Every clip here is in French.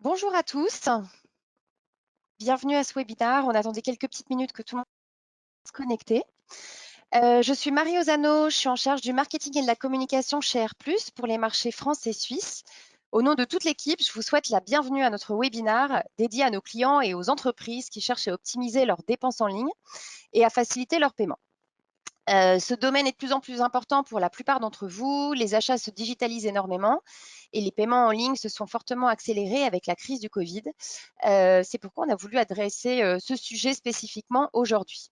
Bonjour à tous, bienvenue à ce webinaire. On attendait quelques petites minutes que tout le monde se connecte. Je suis Marie Ozano, je suis en charge du marketing et de la communication chez Air+, pour les marchés France et Suisse. Au nom de toute l'équipe, je vous souhaite la bienvenue à notre webinaire dédié à nos clients et aux entreprises qui cherchent à optimiser leurs dépenses en ligne et à faciliter leurs paiements. Ce domaine est de plus en plus important pour la plupart d'entre vous. Les achats se digitalisent énormément et les paiements en ligne se sont fortement accélérés avec la crise du Covid. C'est pourquoi on a voulu adresser ce sujet spécifiquement aujourd'hui.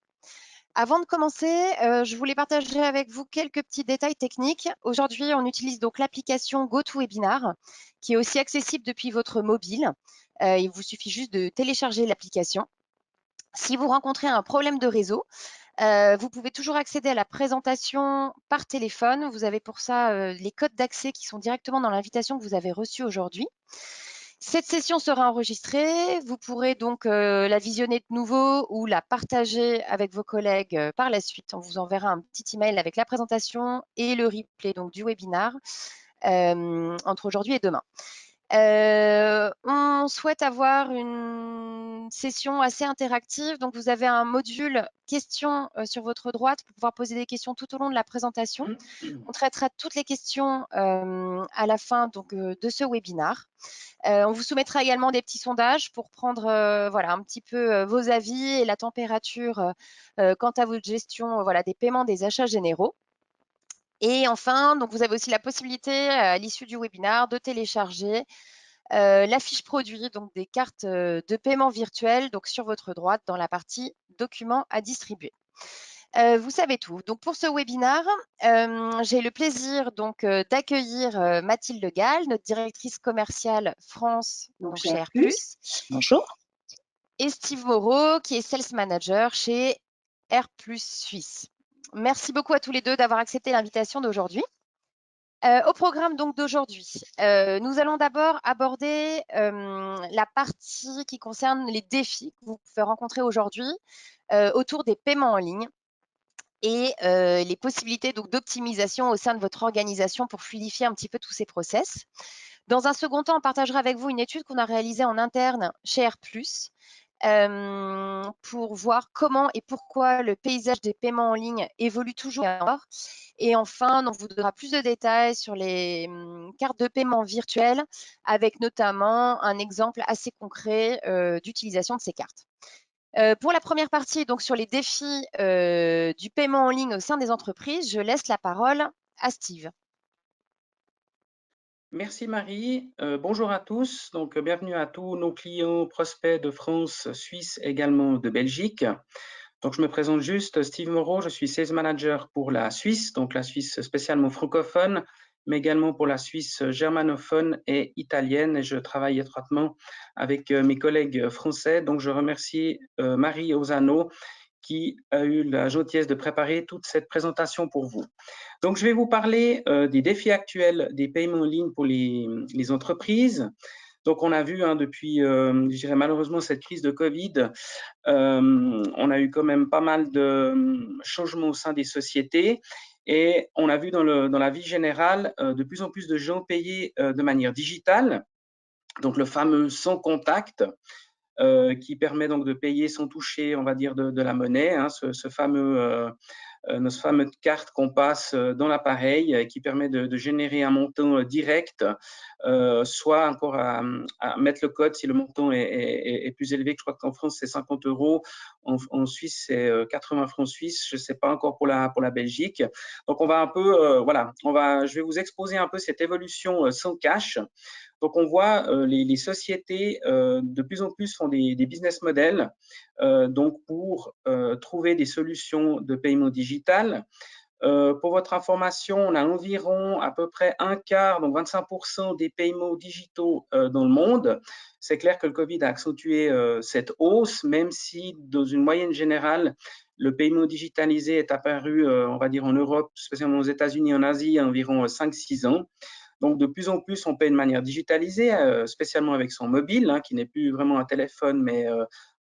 Avant de commencer, je voulais partager avec vous quelques petits détails techniques. Aujourd'hui, on utilise donc l'application GoToWebinar, qui est aussi accessible depuis votre mobile. Il vous suffit juste de télécharger l'application. Si vous rencontrez un problème de réseau, vous pouvez toujours accéder à la présentation par téléphone. Vous avez pour ça les codes d'accès qui sont directement dans l'invitation que vous avez reçue aujourd'hui. Cette session sera enregistrée. Vous pourrez donc la visionner de nouveau ou la partager avec vos collègues par la suite. On vous enverra un petit email avec la présentation et le replay donc, du webinaire entre aujourd'hui et demain. On souhaite avoir une session assez interactive. Donc, vous avez un module questions sur votre droite pour pouvoir poser des questions tout au long de la présentation. On traitera toutes les questions à la fin donc, de ce webinaire. On vous soumettra également des petits sondages pour prendre voilà, un petit peu vos avis et la température quant à votre gestion voilà, des paiements des achats généraux. Et enfin, donc vous avez aussi la possibilité à l'issue du webinaire de télécharger la fiche produit, donc des cartes de paiement virtuelles, donc sur votre droite dans la partie documents à distribuer. Vous savez tout. Donc pour ce webinaire, j'ai le plaisir donc d'accueillir Mathilde Gall, notre directrice commerciale France donc chez Air+, Bonjour. et Steve Moreau, qui est Sales Manager chez Air+ Suisse. Merci beaucoup à tous les deux d'avoir accepté l'invitation d'aujourd'hui. Au programme donc d'aujourd'hui, nous allons d'abord aborder la partie qui concerne les défis que vous pouvez rencontrer aujourd'hui autour des paiements en ligne et les possibilités donc d'optimisation au sein de votre organisation pour fluidifier un petit peu tous ces process. Dans un second temps, on partagera avec vous une étude qu'on a réalisée en interne chez Air+, pour voir comment et pourquoi le paysage des paiements en ligne évolue toujours et encore. Et enfin, on vous donnera plus de détails sur les cartes de paiement virtuelles, avec notamment un exemple assez concret d'utilisation de ces cartes. Pour la première partie, donc sur les défis du paiement en ligne au sein des entreprises, je laisse la parole à Steve. Merci Marie. Bonjour à tous. Donc, bienvenue à tous nos clients prospects de France, Suisse, également de Belgique. Donc, je me présente juste, Steve Moreau, je suis Sales Manager pour la Suisse, donc la Suisse spécialement francophone, mais également pour la Suisse germanophone et italienne. Et je travaille étroitement avec mes collègues français. Donc, je remercie Marie Ozano qui a eu la gentillesse de préparer toute cette présentation pour vous. Donc, je vais vous parler des défis actuels des paiements en ligne pour les entreprises. Donc, on a vu depuis, je dirais malheureusement, cette crise de Covid, on a eu quand même pas mal de changements au sein des sociétés. Et on a vu dans la vie générale de plus en plus de gens payer de manière digitale, donc le fameux sans contact, qui permet donc de payer sans toucher, on va dire, de la monnaie, hein, ce fameux notre fameuse carte qu'on passe dans l'appareil qui permet de générer un montant direct, soit encore à mettre le code si le montant est plus élevé. Je crois qu'en France, c'est 50 euros. En Suisse, c'est 80 francs suisses. Je ne sais pas encore pour la Belgique. Donc, on va un peu, voilà, je vais vous exposer un peu cette évolution sans cash. Donc, on voit les sociétés de plus en plus font des business models donc pour trouver des solutions de paiement digital. Pour votre information, on a environ à peu près un quart, donc 25% des paiements digitaux dans le monde. C'est clair que le Covid a accentué cette hausse, même si dans une moyenne générale, le paiement digitalisé est apparu, on va dire en Europe, spécialement aux États-Unis et en Asie, il y a environ 5-6 ans. Donc, de plus en plus, on paie de manière digitalisée, spécialement avec son mobile, hein, qui n'est plus vraiment un téléphone, mais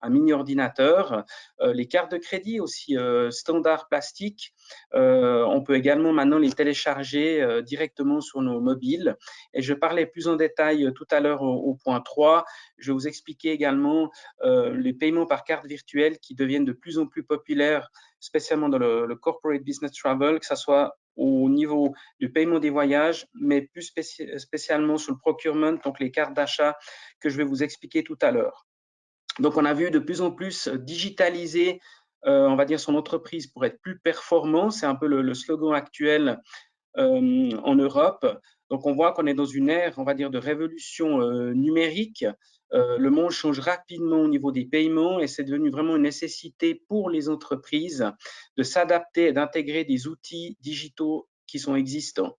un mini-ordinateur. Les cartes de crédit aussi standard plastique, on peut également maintenant les télécharger directement sur nos mobiles. Et je parlais plus en détail tout à l'heure au point 3. Je vais vous expliquer également les paiements par carte virtuelle qui deviennent de plus en plus populaires, spécialement dans le corporate business travel, que ce soit au niveau du paiement des voyages, mais plus spécialement sur le procurement, donc les cartes d'achat que je vais vous expliquer tout à l'heure. Donc, on a vu de plus en plus digitaliser, on va dire, son entreprise pour être plus performant. C'est un peu le slogan actuel en Europe. Donc, on voit qu'on est dans une ère, on va dire, de révolution numérique. Le monde change rapidement au niveau des paiements et c'est devenu vraiment une nécessité pour les entreprises de s'adapter et d'intégrer des outils digitaux qui sont existants.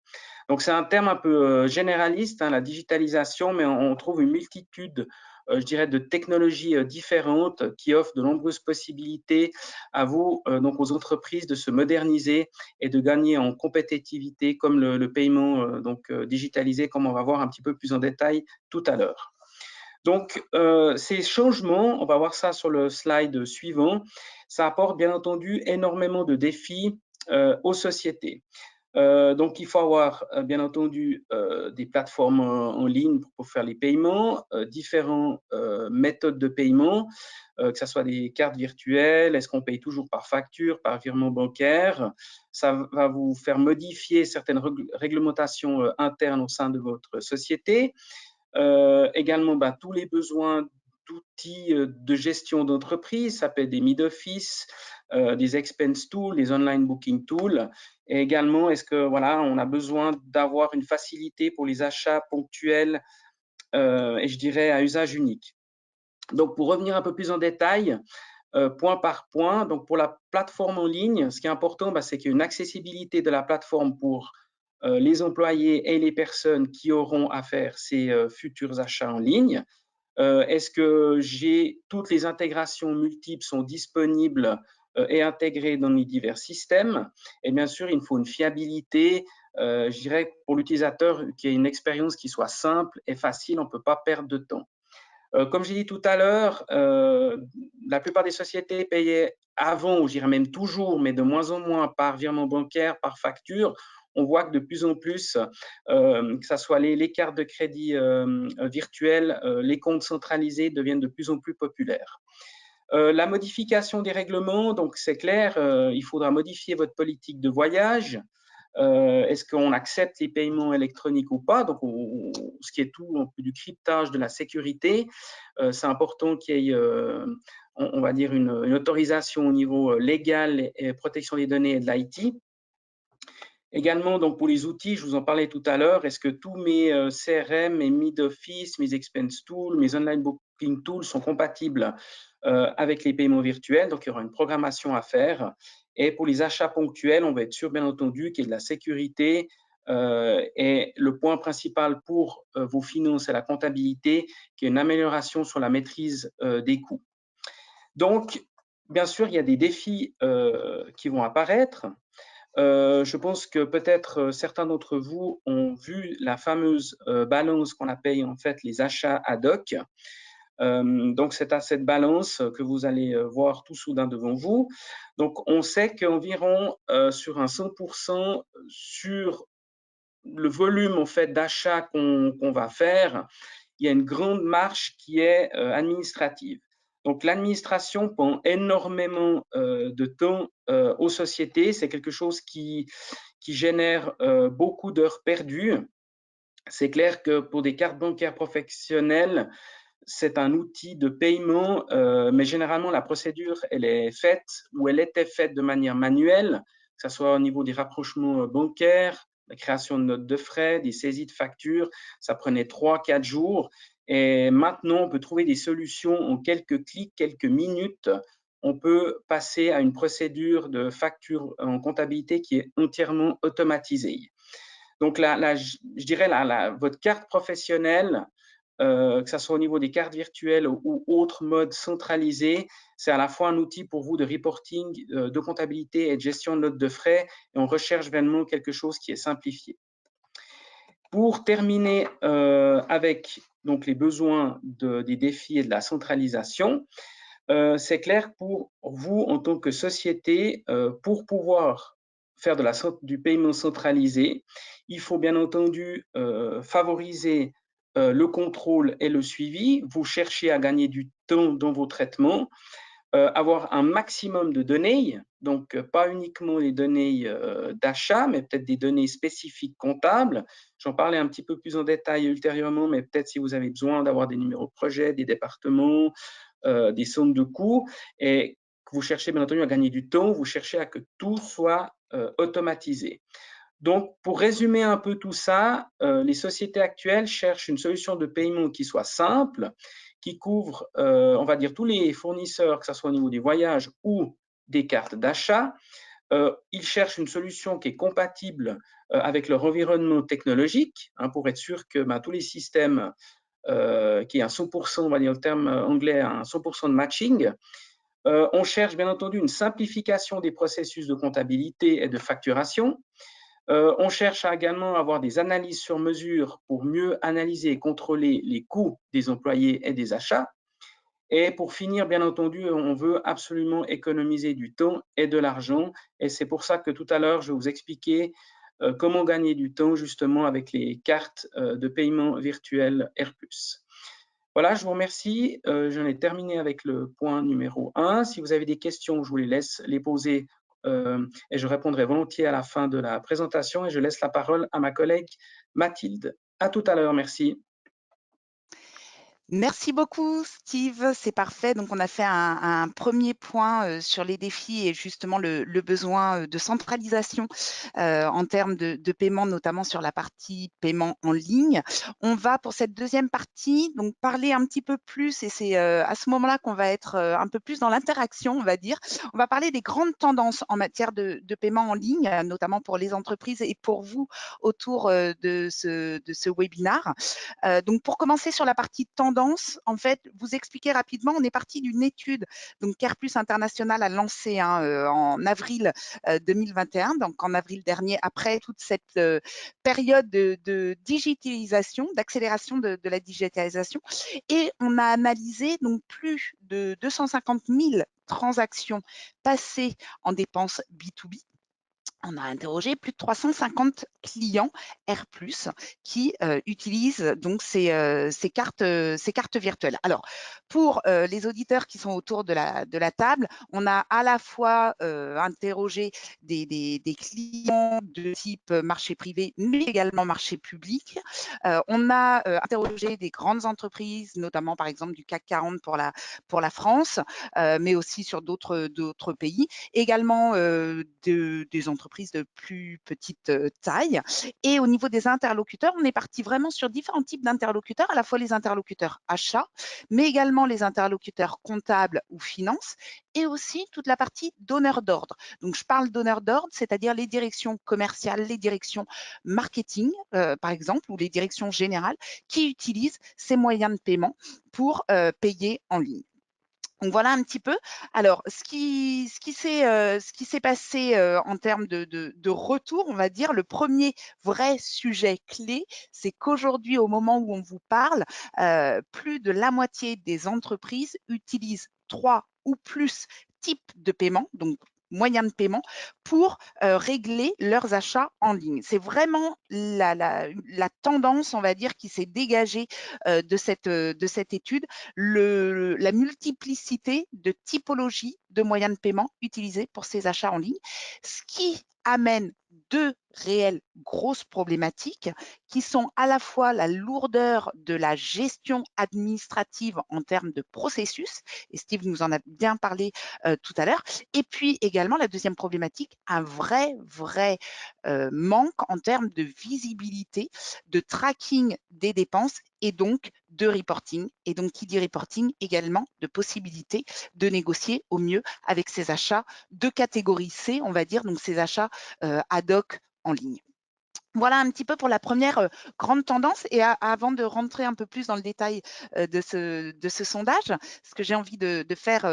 Donc, c'est un terme un peu généraliste, hein, la digitalisation, mais on trouve une multitude, je dirais, de technologies différentes qui offrent de nombreuses possibilités à vous, donc aux entreprises, de se moderniser et de gagner en compétitivité, comme le paiement digitalisé, comme on va voir un petit peu plus en détail tout à l'heure. Donc, ces changements, on va voir ça sur le slide suivant, ça apporte bien entendu énormément de défis aux sociétés. Donc, il faut avoir, bien entendu, des plateformes en ligne pour faire les paiements, différentes méthodes de paiement, que ce soit des cartes virtuelles, est-ce qu'on paye toujours par facture, par virement bancaire. Ça va vous faire modifier certaines réglementations internes au sein de votre société. Également, tous les besoins d'outils de gestion d'entreprise, ça peut être des mid-office, des expense tools, des online booking tools. Et également, est-ce que voilà, on a besoin d'avoir une facilité pour les achats ponctuels et je dirais à usage unique. Donc, pour revenir un peu plus en détail, point par point, donc pour la plateforme en ligne, ce qui est important, c'est qu'il y a une accessibilité de la plateforme pour les employés et les personnes qui auront à faire ces futurs achats en ligne. Est-ce que j'ai toutes les intégrations multiples sont disponibles et intégrées dans les divers systèmes? Et bien sûr, il me faut une fiabilité, je dirais, pour l'utilisateur, qui ait une expérience qui soit simple et facile, on ne peut pas perdre de temps. Comme j'ai dit tout à l'heure, la plupart des sociétés payaient avant, ou je dirais même toujours, mais de moins en moins par virement bancaire, par facture. On voit que de plus en plus, que ce soit les cartes de crédit virtuelles, les comptes centralisés deviennent de plus en plus populaires. La modification des règlements, donc c'est clair, il faudra modifier votre politique de voyage. Est-ce qu'on accepte les paiements électroniques ou pas? Donc, ce qui est tout du cryptage, de la sécurité, c'est important qu'il y ait, on va dire, une autorisation au niveau légal et protection des données et de l'IT. Également, donc pour les outils, je vous en parlais tout à l'heure, est-ce que tous mes CRM, mes mid-office, mes expense tools, mes online booking tools sont compatibles avec les paiements virtuels? Donc, il y aura une programmation à faire. Et pour les achats ponctuels, on va être sûr, bien entendu, qu'il y ait de la sécurité. Et le point principal pour vos finances et la comptabilité, qu'il y ait une amélioration sur la maîtrise des coûts. Donc, bien sûr, il y a des défis qui vont apparaître. Je pense que peut-être certains d'entre vous ont vu la fameuse balance qu'on appelle en fait les achats ad hoc. Donc, c'est à cette balance que vous allez voir tout soudain devant vous. Donc, on sait qu'environ sur un 100% sur le volume en fait d'achat qu'on va faire, il y a une grande marge qui est administrative. Donc, l'administration prend énormément de temps aux sociétés. C'est quelque chose qui génère beaucoup d'heures perdues. C'est clair que pour des cartes bancaires professionnelles, c'est un outil de paiement, mais généralement, la procédure, elle est faite ou elle était faite de manière manuelle, que ce soit au niveau des rapprochements bancaires, la création de notes de frais, des saisies de factures. Ça prenait 3-4 jours. Et maintenant, on peut trouver des solutions en quelques clics, quelques minutes. On peut passer à une procédure de facture en comptabilité qui est entièrement automatisée. Donc, je dirais, votre carte professionnelle, que ce soit au niveau des cartes virtuelles ou autres modes centralisés, c'est à la fois un outil pour vous de reporting, de comptabilité et de gestion de notes de frais, et on recherche vraiment quelque chose qui est simplifié. Pour terminer avec donc, les besoins des défis et de la centralisation, c'est clair pour vous en tant que société, pour pouvoir faire du paiement centralisé, il faut bien entendu favoriser le contrôle et le suivi. Vous cherchez à gagner du temps dans vos traitements, avoir un maximum de données, donc pas uniquement les données d'achat, mais peut-être des données spécifiques comptables. J'en parlais un petit peu plus en détail ultérieurement, mais peut-être si vous avez besoin d'avoir des numéros de projet, des départements, des sommes de coûts, et que vous cherchez bien entendu à gagner du temps, vous cherchez à que tout soit automatisé. Donc, pour résumer un peu tout ça, les sociétés actuelles cherchent une solution de paiement qui soit simple, qui couvre, on va dire, tous les fournisseurs, que ce soit au niveau des voyages ou des cartes d'achat. Ils cherchent une solution qui est compatible avec leur environnement technologique, hein, pour être sûr que tous les systèmes qui est à 100%, on va dire le terme anglais, un 100% de matching. On cherche bien entendu une simplification des processus de comptabilité et de facturation. On cherche à également avoir des analyses sur mesure pour mieux analyser et contrôler les coûts des employés et des achats. Et pour finir, bien entendu, on veut absolument économiser du temps et de l'argent. Et c'est pour ça que tout à l'heure, je vais vous expliquer comment gagner du temps justement avec les cartes de paiement virtuelles R+. Voilà, je vous remercie. J'en ai terminé avec le point numéro 1. Si vous avez des questions, je vous les laisse les poser et je répondrai volontiers à la fin de la présentation. Et je laisse la parole à ma collègue Mathilde. À tout à l'heure, merci. Merci beaucoup, Steve. C'est parfait. Donc, on a fait un premier point sur les défis et justement le besoin de centralisation en termes de paiement, notamment sur la partie paiement en ligne. On va, pour cette deuxième partie, donc parler un petit peu plus, et c'est à ce moment-là qu'on va être un peu plus dans l'interaction, on va dire. On va parler des grandes tendances en matière de paiement en ligne, notamment pour les entreprises et pour vous autour de ce webinaire. Donc, pour commencer sur la partie tendance, en fait, vous expliquer rapidement, on est parti d'une étude donc Careplus International a lancé en avril 2021, donc en avril dernier, après toute cette période de digitalisation, d'accélération de la digitalisation, et on a analysé donc plus de 250 000 transactions passées en dépenses B2B. On a interrogé plus de 350 clients R+, qui utilisent donc ces cartes virtuelles. Alors, pour les auditeurs qui sont autour de la table, on a à la fois interrogé des clients de type marché privé, mais également marché public. On a interrogé des grandes entreprises, notamment par exemple du CAC 40 pour la France, mais aussi sur d'autres pays. Également des entreprises de plus petite taille. Et au niveau des interlocuteurs, on est parti vraiment sur différents types d'interlocuteurs, à la fois les interlocuteurs achats, mais également les interlocuteurs comptables ou finances, et aussi toute la partie donneur d'ordre. Donc, je parle donneur d'ordre, c'est-à-dire les directions commerciales, les directions marketing, par exemple, ou les directions générales, qui utilisent ces moyens de paiement pour payer en ligne. Donc voilà un petit peu. Alors, ce qui s'est passé en termes de retour, on va dire, le premier vrai sujet clé, c'est qu'aujourd'hui, au moment où on vous parle, plus de la moitié des entreprises utilisent 3 ou plus types de paiement, donc moyens de paiement, pour régler leurs achats en ligne. C'est vraiment la tendance, on va dire, qui s'est dégagée de cette étude, la multiplicité de typologies de moyens de paiement utilisés pour ces achats en ligne, ce qui amène deux réelles grosses problématiques qui sont à la fois la lourdeur de la gestion administrative en termes de processus, et Steve nous en a bien parlé tout à l'heure, et puis également la deuxième problématique, un vrai manque en termes de visibilité, de tracking des dépenses et donc de reporting. Et donc, qui dit reporting, également de possibilité de négocier au mieux avec ces achats de catégorie C, on va dire, donc ces achats ad hoc en ligne. Voilà un petit peu pour la première grande tendance. Et avant de rentrer un peu plus dans le détail de ce sondage, ce que j'ai envie de faire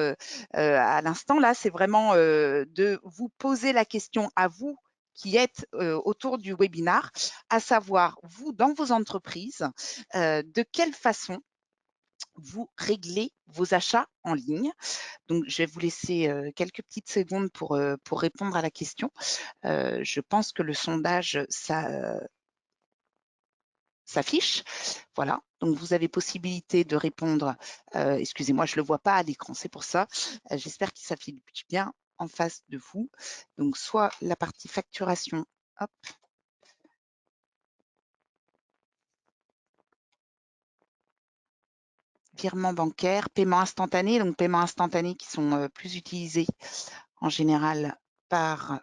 à l'instant là, c'est vraiment de vous poser la question à vous qui êtes autour du webinar, à savoir, vous, dans vos entreprises, de quelle façon vous réglez vos achats en ligne. Donc, je vais vous laisser quelques petites secondes pour répondre à la question. Je pense que le sondage, s'affiche. Voilà, donc vous avez possibilité de répondre. Excusez-moi, je ne le vois pas à l'écran, c'est pour ça. J'espère qu'il s'affiche bien en face de vous. Donc, soit la partie facturation, hop. Virement bancaire, paiement instantané, donc paiement instantané qui sont plus utilisés en général par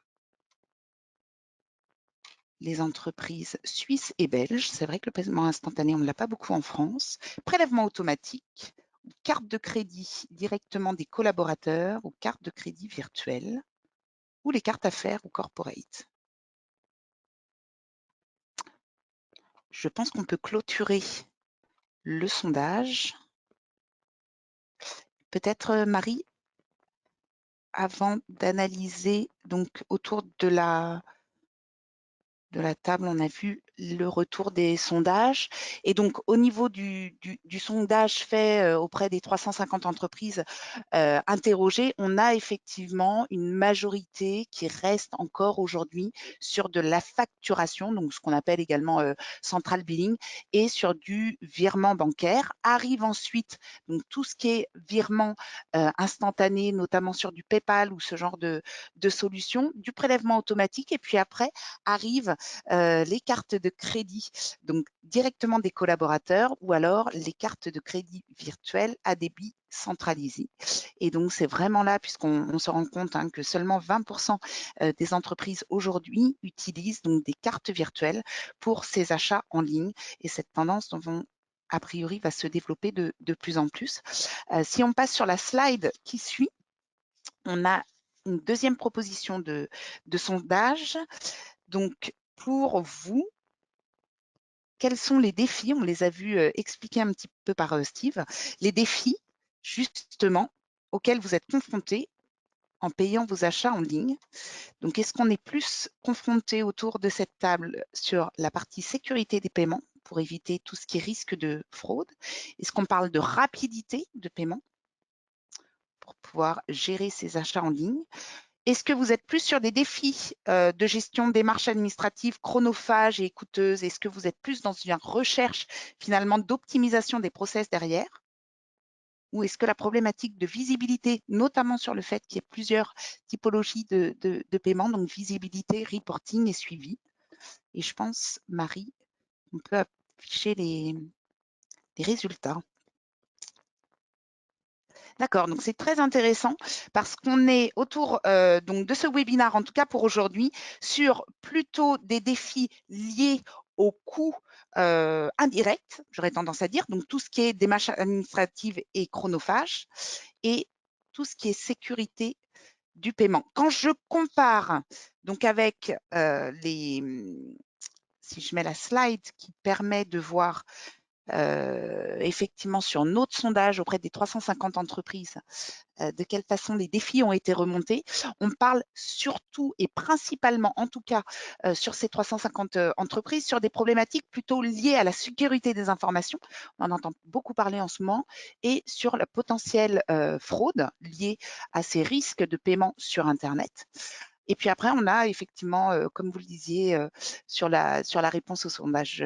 les entreprises suisses et belges. C'est vrai que le paiement instantané, on ne l'a pas beaucoup en France. Prélèvement automatique, carte de crédit directement des collaborateurs ou carte de crédit virtuelle ou les cartes affaires ou corporate. Je pense qu'on peut clôturer le sondage. Peut-être Marie, avant d'analyser donc autour de la table, on a vu le retour des sondages. Et donc, au niveau du sondage fait auprès des 350 entreprises interrogées, on a effectivement une majorité qui reste encore aujourd'hui sur de la facturation, donc ce qu'on appelle également central billing, et sur du virement bancaire. Arrive ensuite donc tout ce qui est virement instantané, notamment sur du PayPal ou ce genre de solutions, du prélèvement automatique, et puis après arrive les cartes de crédit, donc directement des collaborateurs, ou alors les cartes de crédit virtuelles à débit centralisé. Et donc, c'est vraiment là, puisqu'on se rend compte que seulement 20% des entreprises aujourd'hui utilisent donc des cartes virtuelles pour ces achats en ligne. Et cette tendance a priori, va se développer de plus en plus. Si on passe sur la slide qui suit, on a une deuxième proposition de sondage. Donc, pour vous, quels sont les défis? On les a vus expliquer un petit peu par Steve. Les défis, justement, auxquels vous êtes confrontés en payant vos achats en ligne. Donc, est-ce qu'on est plus confronté autour de cette table sur la partie sécurité des paiements pour éviter tout ce qui est risque de fraude? Est-ce qu'on parle de rapidité de paiement pour pouvoir gérer ses achats en ligne? Est-ce que vous êtes plus sur des défis de gestion des démarches administratives chronophages et coûteuses? Est-ce que vous êtes plus dans une recherche finalement d'optimisation des process derrière? Ou est-ce que la problématique de visibilité, notamment sur le fait qu'il y ait plusieurs typologies de paiement, donc visibilité, reporting et suivi? Et je pense, Marie, on peut afficher les résultats. D'accord, donc c'est très intéressant parce qu'on est autour donc de ce webinaire, en tout cas pour aujourd'hui, sur plutôt des défis liés aux coûts indirects, j'aurais tendance à dire, donc tout ce qui est démarches administratives et chronophages, et tout ce qui est sécurité du paiement. Quand je compare donc avec si je mets la slide qui permet de voir effectivement sur notre sondage auprès des 350 entreprises, de quelle façon les défis ont été remontés. On parle surtout et principalement, en tout cas, sur ces 350 entreprises, sur des problématiques plutôt liées à la sécurité des informations. On en entend beaucoup parler en ce moment, et sur la potentielle fraude liée à ces risques de paiement sur Internet. Et puis après, on a effectivement, comme vous le disiez, sur la réponse au sondage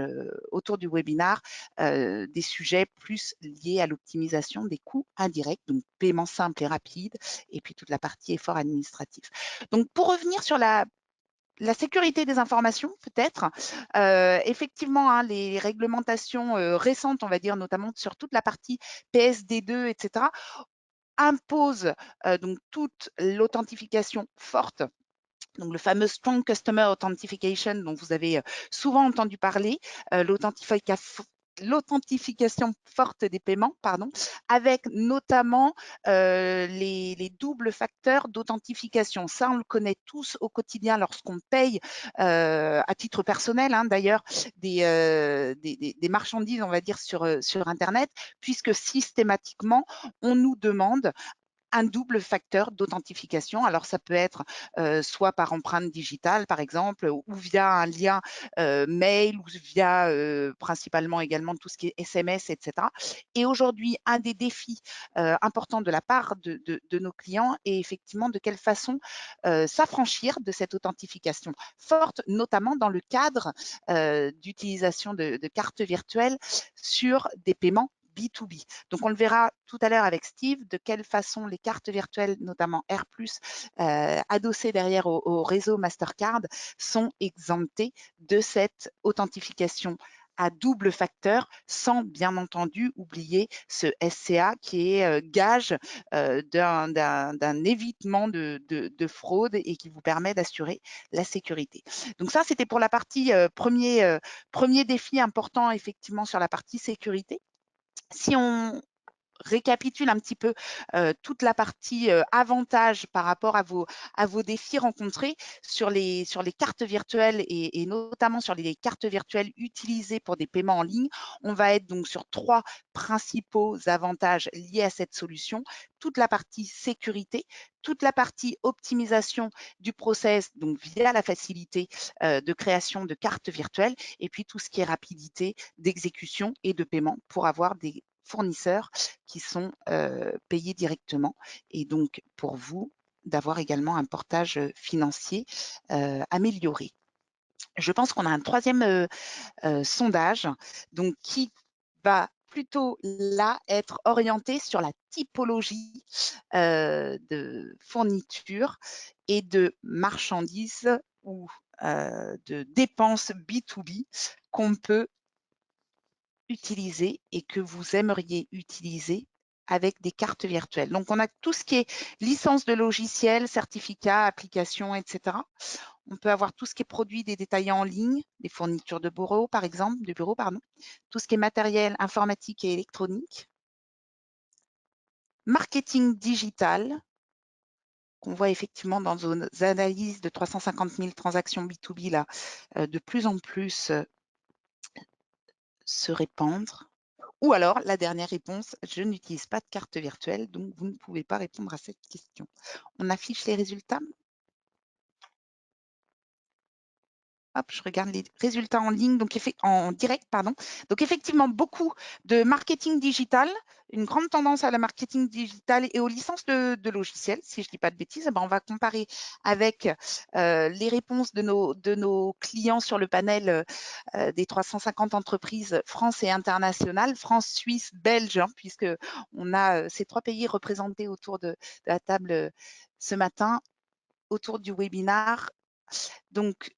autour du webinaire, des sujets plus liés à l'optimisation des coûts indirects, donc paiement simple et rapide, et puis toute la partie effort administratif. Donc, pour revenir sur la sécurité des informations, peut-être, effectivement, les réglementations récentes, on va dire, notamment sur toute la partie PSD2, etc., imposent donc toute l'authentification forte, donc le fameux Strong Customer Authentication dont vous avez souvent entendu parler, l'authentification forte des paiements, pardon, avec notamment les doubles facteurs d'authentification. Ça, on le connaît tous au quotidien lorsqu'on paye à titre personnel, d'ailleurs, des marchandises, on va dire, sur Internet, puisque systématiquement, on nous demande un double facteur d'authentification. Alors, ça peut être soit par empreinte digitale, par exemple, ou via un lien mail, ou via principalement également tout ce qui est SMS, etc. Et aujourd'hui, un des défis importants de la part de nos clients est effectivement de quelle façon s'affranchir de cette authentification forte, notamment dans le cadre d'utilisation de cartes virtuelles sur des paiements B2B. Donc, on le verra tout à l'heure avec Steve, de quelle façon les cartes virtuelles, notamment R+, adossées derrière au réseau Mastercard, sont exemptées de cette authentification à double facteur, sans bien entendu oublier ce SCA qui est gage d'un évitement de fraude et qui vous permet d'assurer la sécurité. Donc ça, c'était pour la partie premier défi important effectivement sur la partie sécurité. Si on récapitule un petit peu toute la partie avantages par rapport à vos défis rencontrés sur les cartes virtuelles et notamment sur les cartes virtuelles utilisées pour des paiements en ligne, on va être donc sur 3 principaux avantages liés à cette solution. Toute la partie sécurité, toute la partie optimisation du process, donc via la facilité de création de cartes virtuelles, et puis tout ce qui est rapidité d'exécution et de paiement pour avoir des fournisseurs qui sont payés directement, et donc pour vous d'avoir également un portage financier amélioré. Je pense qu'on a un troisième sondage donc qui va plutôt là être orienté sur la typologie de fourniture et de marchandises ou de dépenses B2B qu'on peut utiliser et que vous aimeriez utiliser avec des cartes virtuelles. Donc, on a tout ce qui est licence de logiciel, certificat, application, etc. On peut avoir tout ce qui est produit des détaillants en ligne, des fournitures de bureau, par exemple, tout ce qui est matériel informatique et électronique. Marketing digital, qu'on voit effectivement dans nos analyses de 350 000 transactions B2B, là, de plus en plus se répandre. Ou alors, la dernière réponse, je n'utilise pas de carte virtuelle, donc vous ne pouvez pas répondre à cette question. On affiche les résultats. Hop, je regarde les résultats en ligne, donc en direct, pardon. Donc effectivement, beaucoup de marketing digital, une grande tendance à la marketing digital et aux licences de logiciels, si je ne dis pas de bêtises. On va comparer avec les réponses de nos clients sur le panel des 350 entreprises France et internationales, France, Suisse, Belge, puisque on a ces 3 pays représentés autour de la table ce matin, autour du webinaire. Donc,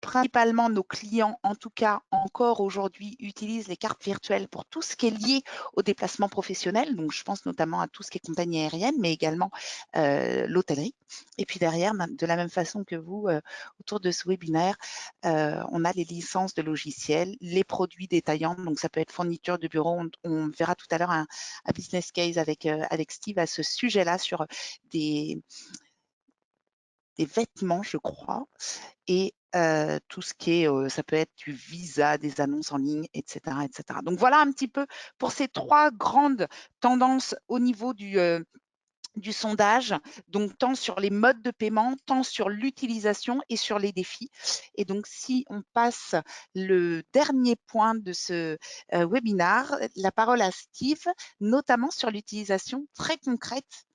principalement, nos clients, en tout cas encore aujourd'hui, utilisent les cartes virtuelles pour tout ce qui est lié au déplacement professionnel. Donc, je pense notamment à tout ce qui est compagnie aérienne, mais également l'hôtellerie. Et puis derrière, de la même façon que vous, autour de ce webinaire, on a les licences de logiciels, les produits détaillants. Donc, ça peut être fourniture de bureau. On verra tout à l'heure un business case avec Steve à ce sujet-là sur des vêtements, je crois, et tout ce qui est, ça peut être du visa, des annonces en ligne, etc., etc. Donc, voilà un petit peu pour ces 3 grandes tendances au niveau du sondage, donc tant sur les modes de paiement, tant sur l'utilisation et sur les défis. Et donc, si on passe le dernier point de ce webinaire, la parole à Steve, notamment sur l'utilisation très concrète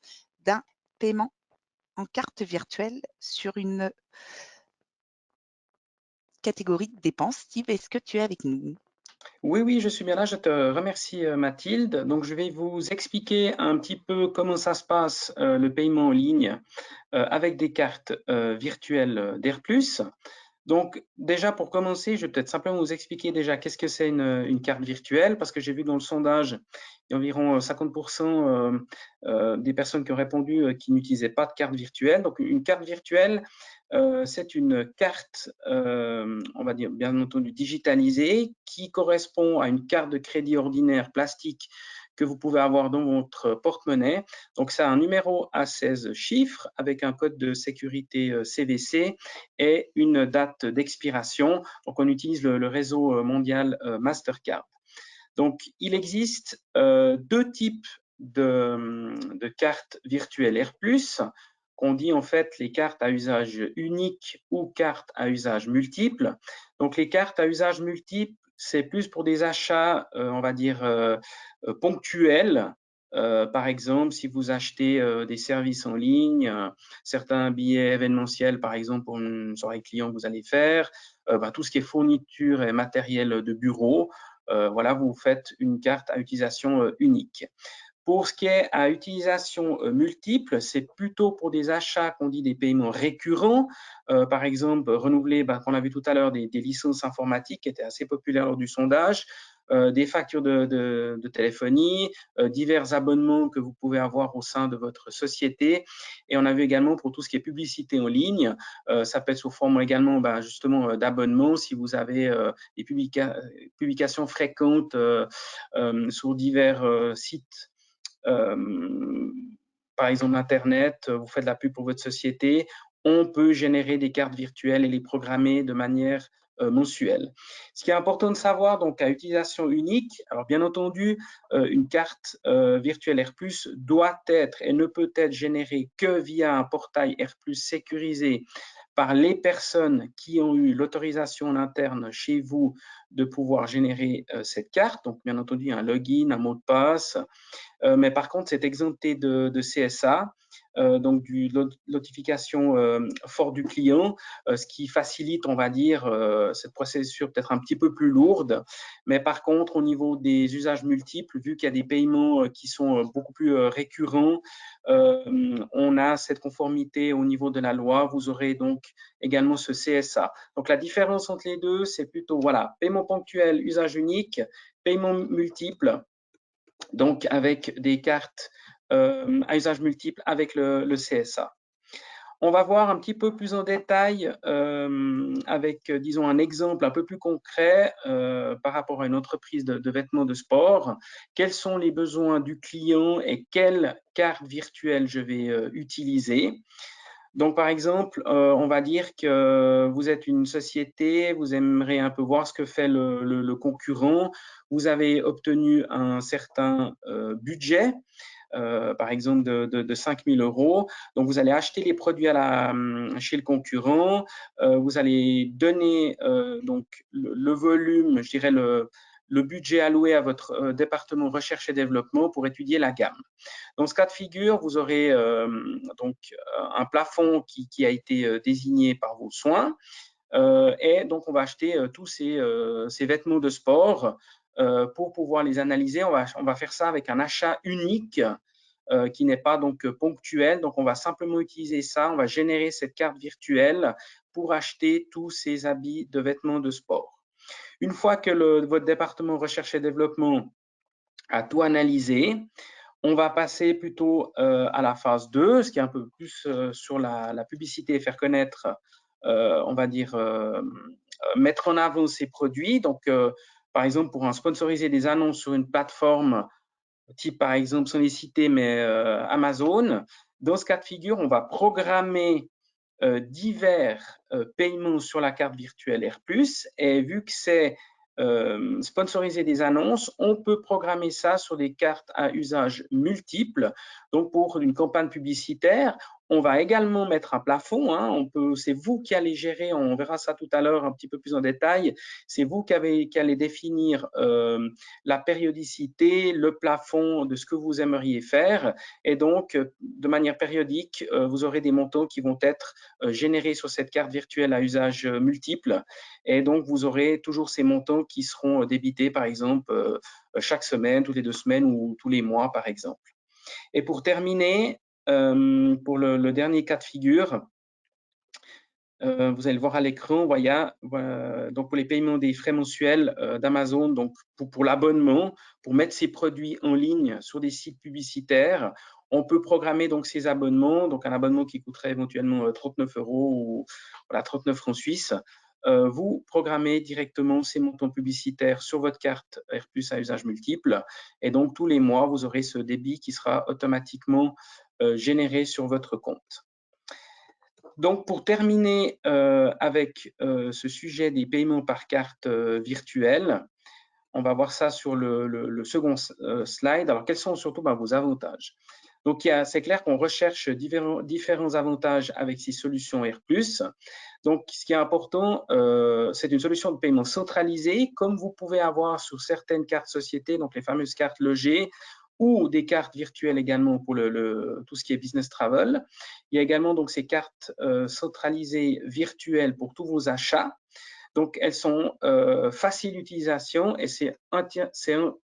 d'un paiement en carte virtuelle sur une catégorie de dépenses. Steve, est-ce que tu es avec nous? Oui, oui, je suis bien là. Je te remercie, Mathilde. Donc, je vais vous expliquer un petit peu comment ça se passe, le paiement en ligne, avec des cartes virtuelles d'Air+. Donc, déjà, pour commencer, je vais peut-être simplement vous expliquer déjà qu'est-ce que c'est une carte virtuelle, parce que j'ai vu dans le sondage, il y a environ 50% des personnes qui ont répondu qui n'utilisaient pas de carte virtuelle. Donc, une carte virtuelle, c'est une carte, on va dire, bien entendu, digitalisée, qui correspond à une carte de crédit ordinaire plastique que vous pouvez avoir dans votre porte-monnaie. Donc, c'est un numéro à 16 chiffres avec un code de sécurité CVC et une date d'expiration. Donc, on utilise le réseau mondial Mastercard. Donc, il existe 2 types de cartes virtuelles R+, qu'on dit en fait les cartes à usage unique ou cartes à usage multiple. Donc les cartes à usage multiple, c'est plus pour des achats, on va dire, ponctuels. Par exemple, si vous achetez des services en ligne, certains billets événementiels, par exemple, pour une soirée client que vous allez faire, tout ce qui est fourniture et matériel de bureau, voilà, vous faites une carte à utilisation unique. Pour ce qui est à utilisation multiple, c'est plutôt pour des achats qu'on dit des paiements récurrents. Par exemple, renouveler, qu'on a vu tout à l'heure, des licences informatiques qui étaient assez populaires lors du sondage, des factures de téléphonie, divers abonnements que vous pouvez avoir au sein de votre société. Et on a vu également pour tout ce qui est publicité en ligne, ça peut être sous forme également justement d'abonnements si vous avez des publications fréquentes sur divers sites. Par exemple Internet, vous faites de la pub pour votre société, on peut générer des cartes virtuelles et les programmer de manière mensuelle. Ce qui est important de savoir, donc à utilisation unique, alors bien entendu, une carte virtuelle R+, doit être et ne peut être générée que via un portail R+, sécurisé par les personnes qui ont eu l'autorisation en interne chez vous de pouvoir générer cette carte. Donc, bien entendu, un login, un mot de passe, mais par contre, c'est exempté de CSA, donc de notification forte du client, ce qui facilite, on va dire, cette procédure peut-être un petit peu plus lourde. Mais par contre, au niveau des usages multiples, vu qu'il y a des paiements qui sont beaucoup plus récurrents, on a cette conformité au niveau de la loi. Vous aurez donc également ce CSA. Donc la différence entre les deux, c'est plutôt voilà, paiement ponctuel, usage unique, paiement multiple, donc avec des cartes à usage multiple avec le CSA. On va voir un petit peu plus en détail avec, disons, un exemple un peu plus concret par rapport à une entreprise de vêtements de sport. Quels sont les besoins du client et quelle carte virtuelle je vais utiliser? Donc, par exemple, on va dire que vous êtes une société, vous aimeriez un peu voir ce que fait le concurrent. Vous avez obtenu un certain budget, par exemple de 5 000 €. Donc, vous allez acheter les produits chez le concurrent. Vous allez donner donc le volume, je dirais le budget alloué à votre département recherche et développement pour étudier la gamme. Dans ce cas de figure, vous aurez donc un plafond qui a été désigné par vos soins et donc on va acheter tous ces vêtements de sport pour pouvoir les analyser. On va faire ça avec un achat unique qui n'est pas donc ponctuel. Donc on va simplement utiliser ça, on va générer cette carte virtuelle pour acheter tous ces habits de vêtements de sport. Une fois que votre département recherche et développement a tout analysé, on va passer plutôt à la phase 2, ce qui est un peu plus sur la publicité et faire connaître, on va dire, mettre en avant ces produits. Donc, par exemple, pour sponsoriser des annonces sur une plateforme, type par exemple, sans les citer, mais Amazon, dans ce cas de figure, on va programmer divers paiements sur la carte virtuelle R+, et vu que c'est sponsoriser des annonces, on peut programmer ça sur des cartes à usage multiple. Donc, pour une campagne publicitaire, on va également mettre un plafond. C'est vous qui allez gérer, on verra ça tout à l'heure un petit peu plus en détail, c'est vous qui allez définir la périodicité, le plafond de ce que vous aimeriez faire. Et donc, de manière périodique, vous aurez des montants qui vont être générés sur cette carte virtuelle à usage multiple. Et donc, vous aurez toujours ces montants qui seront débités, par exemple, chaque semaine, toutes les 2 semaines ou tous les mois, par exemple. Et pour terminer, pour le dernier cas de figure, vous allez le voir à l'écran, donc pour les paiements des frais mensuels d'Amazon, donc pour l'abonnement, pour mettre ces produits en ligne sur des sites publicitaires, on peut programmer donc ces abonnements, donc un abonnement qui coûterait éventuellement 39 € ou 39 francs suisses. Vous programmez directement ces montants publicitaires sur votre carte R+ à usage multiple, et donc tous les mois, vous aurez ce débit qui sera automatiquement généré sur votre compte. Donc, pour terminer avec ce sujet des paiements par carte virtuelle, On va voir ça sur le second slide. Alors, quels sont surtout vos avantages? Donc, c'est clair qu'on recherche différents avantages avec ces solutions R+. Donc, ce qui est important, c'est une solution de paiement centralisée, comme vous pouvez avoir sur certaines cartes sociétés, donc les fameuses cartes logées, ou des cartes virtuelles également pour tout ce qui est business travel. Il y a également donc ces cartes centralisées virtuelles pour tous vos achats. Donc, elles sont faciles d'utilisation et c'est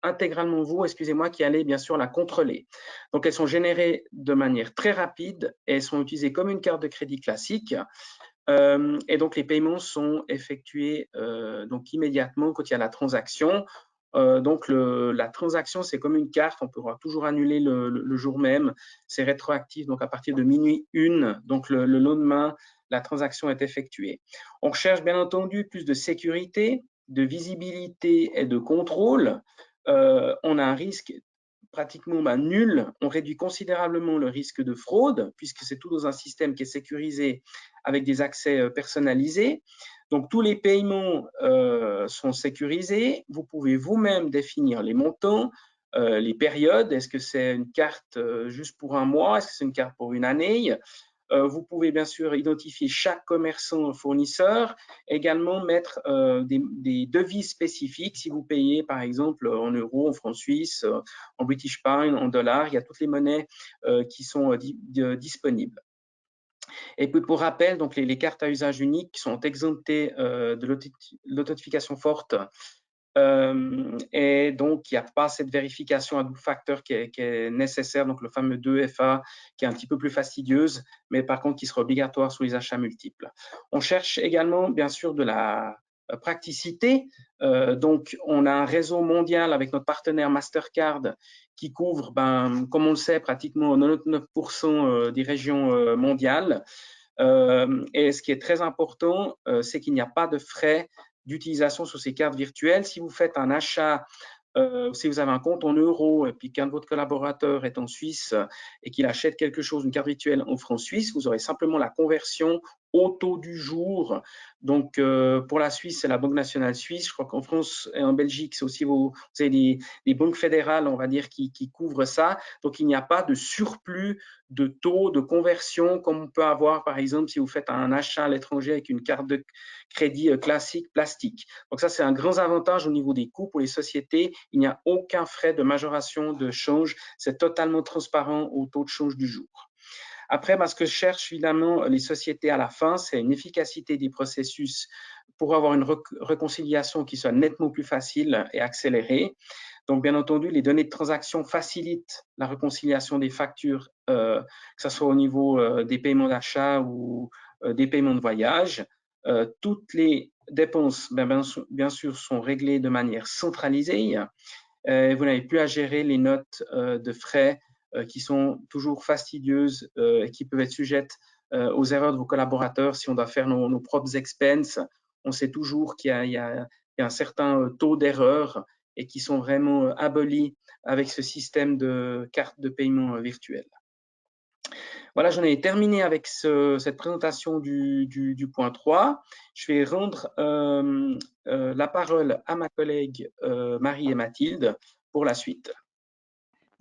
intégralement vous, excusez-moi, qui allez bien sûr la contrôler. Donc, elles sont générées de manière très rapide et elles sont utilisées comme une carte de crédit classique. Et donc, les paiements sont effectués donc immédiatement quand il y a la transaction. Donc, la transaction, c'est comme une carte, on pourra toujours annuler le jour même. C'est rétroactif, donc à partir de minuit 1, donc le lendemain, la transaction est effectuée. On recherche bien entendu plus de sécurité, de visibilité et de contrôle. On a un risque pratiquement nul. On réduit considérablement le risque de fraude puisque c'est tout dans un système qui est sécurisé avec des accès personnalisés. Donc, tous les paiements sont sécurisés. Vous pouvez vous-même définir les montants, les périodes. Est-ce que c'est une carte juste pour un mois? Est-ce que c'est une carte pour une année? Vous pouvez bien sûr identifier chaque commerçant fournisseur, également mettre des devises spécifiques si vous payez par exemple en euros, en francs suisses, en British Pound, en dollars, il y a toutes les monnaies qui sont disponibles. Et puis pour rappel, donc les cartes à usage unique sont exemptées de l'authentification forte. Et donc, il n'y a pas cette vérification à double facteur qui est nécessaire, donc le fameux 2FA qui est un petit peu plus fastidieuse, mais par contre qui sera obligatoire sur les achats multiples. On cherche également, bien sûr, de la praticité. Donc, on a un réseau mondial avec notre partenaire Mastercard qui couvre, comme on le sait, pratiquement 99% des régions mondiales. Et ce qui est très important, c'est qu'il n'y a pas de frais d'utilisation sur ces cartes virtuelles. Si vous faites un achat, si vous avez un compte en euros et puis qu'un de votre collaborateur est en Suisse et qu'il achète quelque chose, une carte virtuelle en francs suisses, vous aurez simplement la conversion au taux du jour. Donc, pour la Suisse, c'est la Banque nationale suisse. Je crois qu'en France et en Belgique, c'est aussi vous avez des banques fédérales, on va dire, qui couvrent ça. Donc, il n'y a pas de surplus de taux de conversion comme on peut avoir, par exemple, si vous faites un achat à l'étranger avec une carte de crédit classique plastique. Donc, ça, c'est un grand avantage au niveau des coûts pour les sociétés. Il n'y a aucun frais de majoration de change. C'est totalement transparent au taux de change du jour. Après, ce que cherchent finalement les sociétés à la fin, c'est une efficacité des processus pour avoir une réconciliation qui soit nettement plus facile et accélérée. Donc, bien entendu, les données de transaction facilitent la réconciliation des factures, que ce soit au niveau des paiements d'achat ou des paiements de voyage. Toutes les dépenses, bien sûr, sont réglées de manière centralisée. Vous n'avez plus à gérer les notes de frais qui sont toujours fastidieuses et qui peuvent être sujettes aux erreurs de vos collaborateurs si on doit faire nos propres expenses. On sait toujours qu'il y a un certain taux d'erreur et qui sont vraiment abolis avec ce système de carte de paiement virtuelle. Voilà, j'en ai terminé avec cette présentation du point 3. Je vais rendre la parole à ma collègue Marie et Mathilde pour la suite.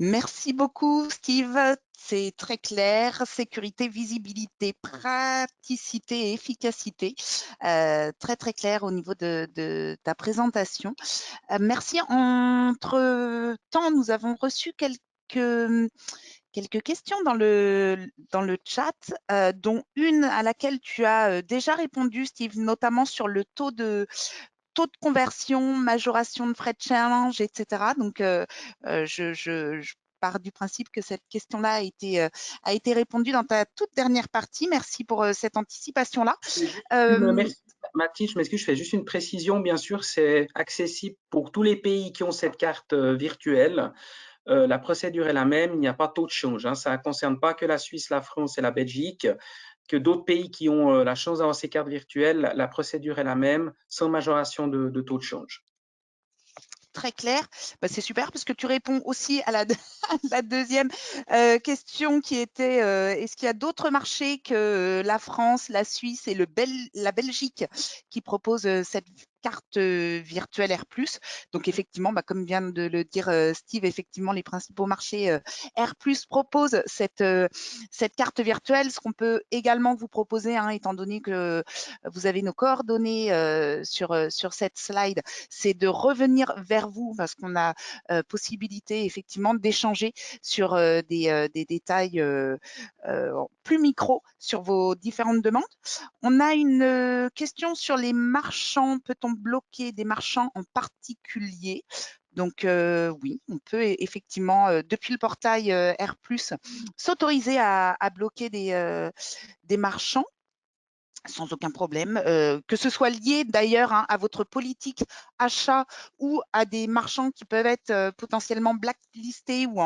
Merci beaucoup, Steve. C'est très clair. Sécurité, visibilité, praticité et efficacité. Très, très clair au niveau de ta présentation. Merci. Entre-temps, nous avons reçu quelques questions dans le chat, dont une à laquelle tu as déjà répondu, Steve, notamment sur le taux de conversion, majoration de frais de challenge, etc. Donc, je pars du principe que cette question-là a été répondue dans ta toute dernière partie. Merci pour cette anticipation-là. Merci Mathilde, je m'excuse, je fais juste une précision. Bien sûr, c'est accessible pour tous les pays qui ont cette carte virtuelle. La procédure est la même, il n'y a pas taux de change. Hein. Ça ne concerne pas que la Suisse, la France et la Belgique. Que d'autres pays qui ont la chance d'avoir ces cartes virtuelles, la procédure est la même, sans majoration de taux de change. Très clair, c'est super parce que tu réponds aussi à la deuxième question qui était est-ce qu'il y a d'autres marchés que la France, la Suisse et la Belgique qui proposent cette carte virtuelle R+. Donc effectivement, comme vient de le dire Steve, effectivement les principaux marchés R+ proposent cette carte virtuelle. Ce qu'on peut également vous proposer, étant donné que vous avez nos coordonnées sur cette slide, c'est de revenir vers vous parce qu'on a possibilité effectivement d'échanger sur des détails plus micro sur vos différentes demandes. On a une question sur les marchands. Peut-on bloquer des marchands en particulier? Donc oui, on peut effectivement, depuis le portail R+, s'autoriser à bloquer des marchands sans aucun problème, que ce soit lié d'ailleurs à votre politique achat ou à des marchands qui peuvent être potentiellement blacklistés ou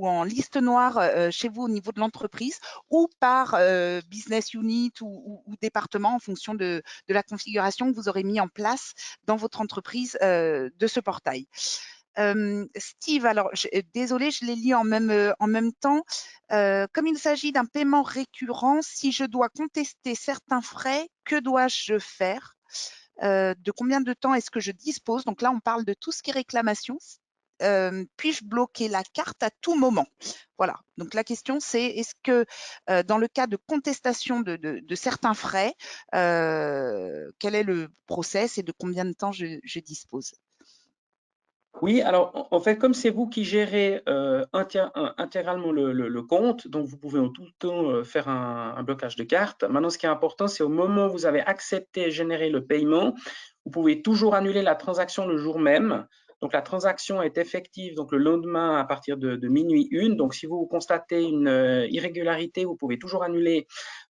en liste noire chez vous au niveau de l'entreprise, ou par business unit ou département en fonction de la configuration que vous aurez mis en place dans votre entreprise de ce portail. Steve, alors désolée, je l'ai lu en même temps. Comme il s'agit d'un paiement récurrent, si je dois contester certains frais, que dois-je faire? De combien de temps est-ce que je dispose? Donc là, on parle de tout ce qui est réclamation. Puis-je bloquer la carte à tout moment? Voilà, donc la question c'est, est-ce que dans le cas de contestation de certains frais, quel est le process et de combien de temps je dispose? Oui, alors en fait, comme c'est vous qui gérez intégralement le compte, donc vous pouvez en tout le temps faire un blocage de carte. Maintenant, ce qui est important, c'est au moment où vous avez accepté et généré le paiement, vous pouvez toujours annuler la transaction le jour même. Donc la transaction est effective donc le lendemain à partir de minuit 1. Donc si vous constatez une irrégularité, vous pouvez toujours annuler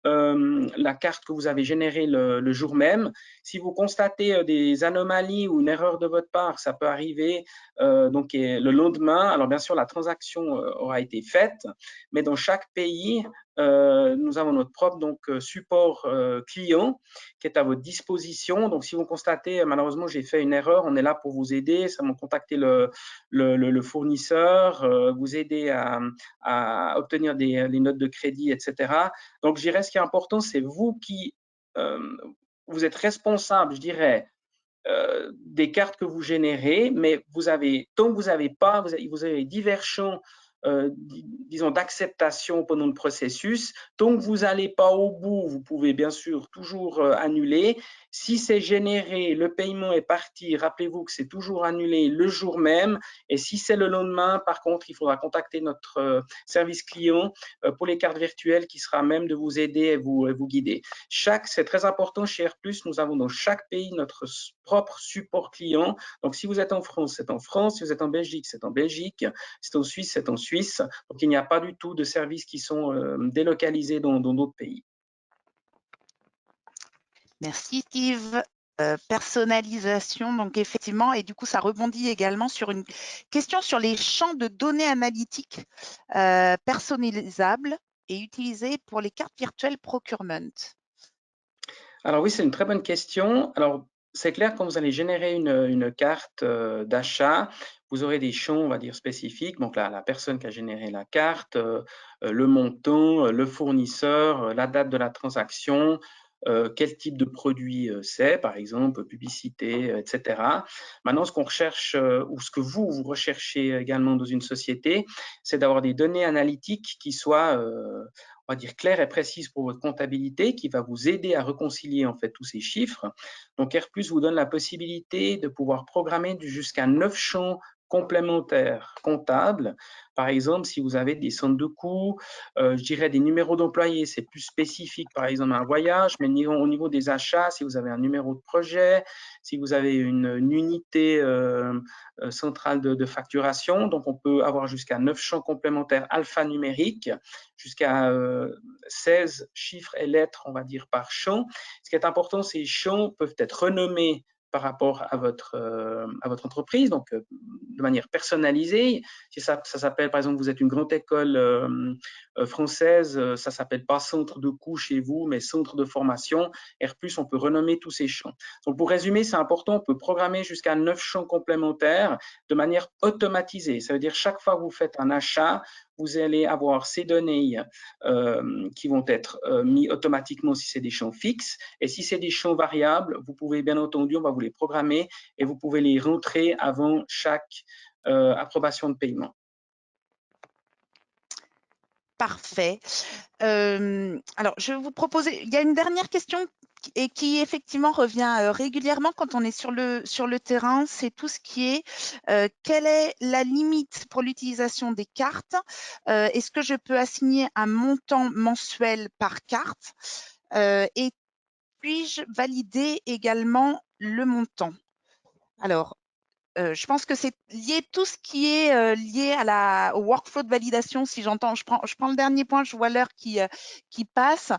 la carte que vous avez générée le jour même. Si vous constatez des anomalies ou une erreur de votre part, ça peut arriver donc le lendemain. Alors bien sûr, la transaction aura été faite, mais dans chaque pays, nous avons notre propre support client qui est à votre disposition. Donc si vous constatez malheureusement j'ai fait une erreur, on est là pour vous aider. Ça m'a contacté le fournisseur, vous aider à obtenir les notes de crédit, etc. Donc je dirais ce qui est important, c'est vous qui vous êtes responsable, je dirais, des cartes que vous générez, mais tant que vous avez divers champs, disons, d'acceptation pendant le processus. Tant que vous n'allez pas au bout, vous pouvez bien sûr toujours annuler. Si c'est généré, le paiement est parti, rappelez-vous que c'est toujours annulé le jour même. Et si c'est le lendemain, par contre, il faudra contacter notre service client pour les cartes virtuelles qui sera même de vous aider et vous guider. C'est très important chez R+, nous avons dans chaque pays notre propre support client. Donc, si vous êtes en France, c'est en France. Si vous êtes en Belgique, c'est en Belgique. Si c'est en Suisse, c'est en Suisse. Donc, il n'y a pas du tout de services qui sont délocalisés dans d'autres pays. Merci Steve. Personnalisation, donc effectivement, et du coup, ça rebondit également sur une question sur les champs de données analytiques personnalisables et utilisés pour les cartes virtuelles procurement. Alors oui, c'est une très bonne question. Alors, c'est clair, quand vous allez générer une carte d'achat, vous aurez des champs, on va dire, spécifiques. Donc, la personne qui a généré la carte, le montant, le fournisseur, la date de la transaction, quel type de produit c'est, par exemple, publicité, etc. Maintenant, ce qu'on recherche, ou ce que vous recherchez également dans une société, c'est d'avoir des données analytiques qui soient on va dire claire et précise pour votre comptabilité, qui va vous aider à réconcilier en fait tous ces chiffres. Donc R+ vous donne la possibilité de pouvoir programmer jusqu'à 9 champs complémentaires comptables. Par exemple, si vous avez des centres de coûts, je dirais des numéros d'employés, c'est plus spécifique, par exemple un voyage, mais au niveau des achats, si vous avez un numéro de projet, si vous avez une unité centrale de facturation, donc on peut avoir jusqu'à 9 champs complémentaires alphanumériques, jusqu'à 16 chiffres et lettres, on va dire, par champ. Ce qui est important, ces champs peuvent être renommés par rapport à votre entreprise, donc de manière personnalisée. Si ça s'appelle, par exemple, vous êtes une grande école française, ça ne s'appelle pas centre de coût chez vous, mais centre de formation. R+, on peut renommer tous ces champs. Donc, pour résumer, c'est important, on peut programmer jusqu'à 9 champs complémentaires de manière automatisée. Ça veut dire chaque fois que vous faites un achat, vous allez avoir ces données qui vont être mis automatiquement si c'est des champs fixes. Et si c'est des champs variables, vous pouvez bien entendu, on va vous les programmer et vous pouvez les rentrer avant chaque approbation de paiement. Parfait. Alors, je vais vous proposer, il y a une dernière question et qui effectivement revient régulièrement quand on est sur le terrain, c'est tout ce qui est quelle est la limite pour l'utilisation des cartes? Est-ce que je peux assigner un montant mensuel par carte? Et puis-je valider également le montant? Alors, je pense que c'est lié tout ce qui est lié au workflow de validation. Si j'entends, je prends le dernier point, je vois l'heure qui passe.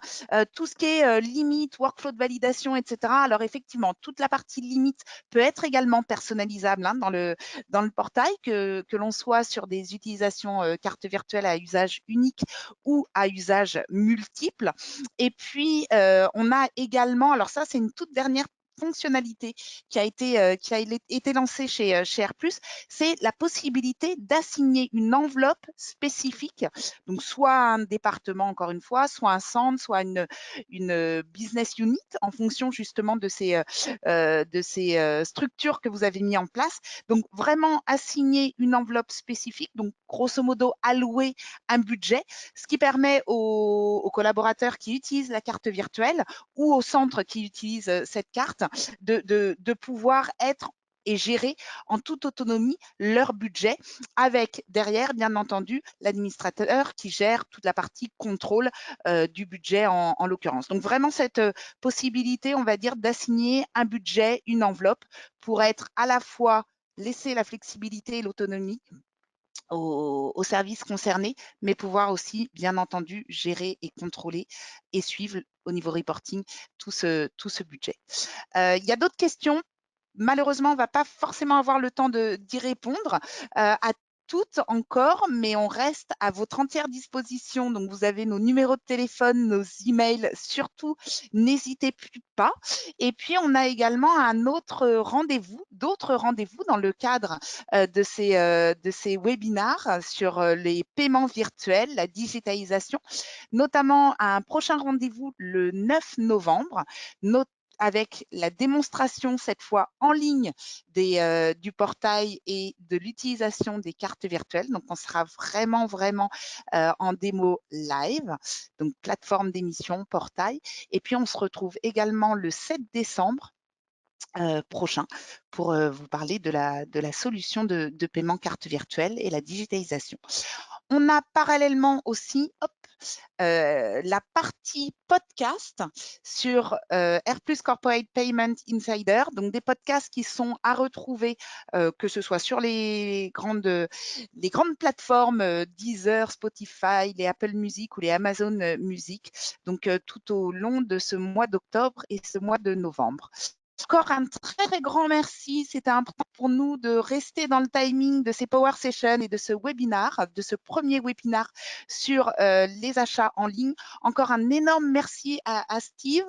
Tout ce qui est limite, workflow de validation, etc. Alors effectivement, toute la partie limite peut être également personnalisable hein, dans le portail, que l'on soit sur des utilisations cartes virtuelles à usage unique ou à usage multiple. Et puis, on a également, alors ça c'est une toute dernière fonctionnalité qui a été lancée chez Airplus, c'est la possibilité d'assigner une enveloppe spécifique, donc soit un département encore une fois, soit un centre, soit une business unit en fonction justement de ces structures que vous avez mis en place. Donc vraiment assigner une enveloppe spécifique, donc grosso modo allouer un budget, ce qui permet aux collaborateurs qui utilisent la carte virtuelle ou aux centres qui utilisent cette carte de pouvoir être et gérer en toute autonomie leur budget avec derrière, bien entendu, l'administrateur qui gère toute la partie contrôle du budget en l'occurrence. Donc vraiment cette possibilité, on va dire, d'assigner un budget, une enveloppe pour être à la fois laisser la flexibilité et l'autonomie aux services concernés, mais pouvoir aussi, bien entendu, gérer et contrôler et suivre au niveau reporting tout ce budget. Il y a d'autres questions. Malheureusement, on ne va pas forcément avoir le temps d'y répondre à toutes encore, mais on reste à votre entière disposition. Donc, vous avez nos numéros de téléphone, nos emails, surtout, n'hésitez plus pas. Et puis, on a également un autre rendez-vous, d'autres rendez-vous dans le cadre de ces webinars sur les paiements virtuels, la digitalisation, notamment un prochain rendez-vous le 9 novembre, avec la démonstration cette fois en ligne du portail et de l'utilisation des cartes virtuelles. Donc, on sera vraiment en démo live, donc plateforme d'émission, portail. Et puis, on se retrouve également le 7 décembre prochain pour vous parler de la solution de paiement carte virtuelle et la digitalisation. On a parallèlement aussi la partie podcast sur Airplus Corporate Payment Insider, donc des podcasts qui sont à retrouver, que ce soit sur les grandes plateformes Deezer, Spotify, les Apple Music ou les Amazon Music, donc tout au long de ce mois d'octobre et ce mois de novembre. Encore un très grand merci. C'était important pour nous de rester dans le timing de ces Power Sessions et de ce webinar, de ce premier webinar sur les achats en ligne. Encore un énorme merci à Steve.